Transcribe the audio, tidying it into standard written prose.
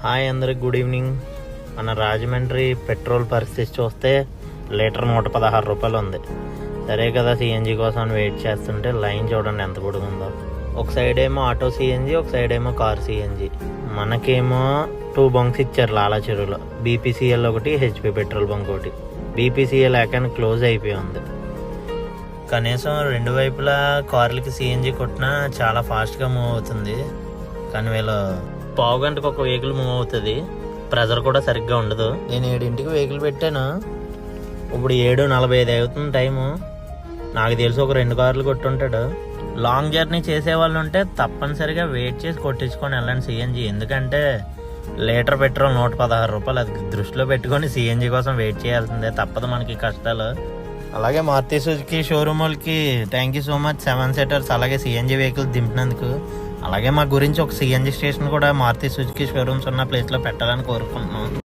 Hi అందరికి good evening. మన Rajahmundry petrol పరిస్థితి చూస్తే లీటర్ 116 రూపాయలు ఉంది. సరే కదా, సిఎన్జి కోసం వెయిట్ చేస్తుంటే లైన్ చూడండి ఎంత పొడుగుందో. ఒక సైడ్ ఏమో ఆటో సిఎన్జి, ఒక సైడ్ ఏమో కార్ సిఎన్జి. మనకేమో 2 బంక్స్ ఇచ్చారు లాలా చెరువులో. బీపీసీఎల్ ఒకటి, హెచ్పి పెట్రోల్ బంక్ ఒకటి. బీపీసీఎల్ ఏకాని క్లోజ్ అయిపోయి ఉంది. కనీసం రెండు వైపులా కార్లకి సిఎన్జి కొట్టినా చాలా ఫాస్ట్గా మూవ్ అవుతుంది. కానీ వీళ్ళు పావు గంటకు ఒక వెహికల్ మూవ్ అవుతుంది. ప్రెజర్ కూడా సరిగ్గా ఉండదు. నేను 7ంటికి వెహికల్ పెట్టాను, ఇప్పుడు 7:45 అవుతుంది టైము. నాకు తెలిసి ఒక 2 కార్లు కొట్టుంటాడు. లాంగ్ జర్నీ చేసే వాళ్ళు ఉంటే తప్పనిసరిగా వెయిట్ చేసి కొట్టించుకొని వెళ్ళండి సిఎన్జి. ఎందుకంటే లీటర్ పెట్రోల్ 116 రూపాయలు. అది దృష్టిలో పెట్టుకొని సిఎన్జి కోసం వెయిట్ చేయాల్సిందే, తప్పదు మనకి కష్టాలు. అలాగే మారుతి సుజుకి షోరూమ్ వాళ్ళకి thank you so much, 7 seaters అలాగే సిఎన్జి వెహికల్ దింపినందుకు. అలాగే మా గురించి ఒక సిఎన్జి స్టేషన్ కూడా మారుతి సుజుకి షోరూమ్స్ ఉన్న ప్లేస్లో పెట్టాలని కోరుకుంటున్నాం.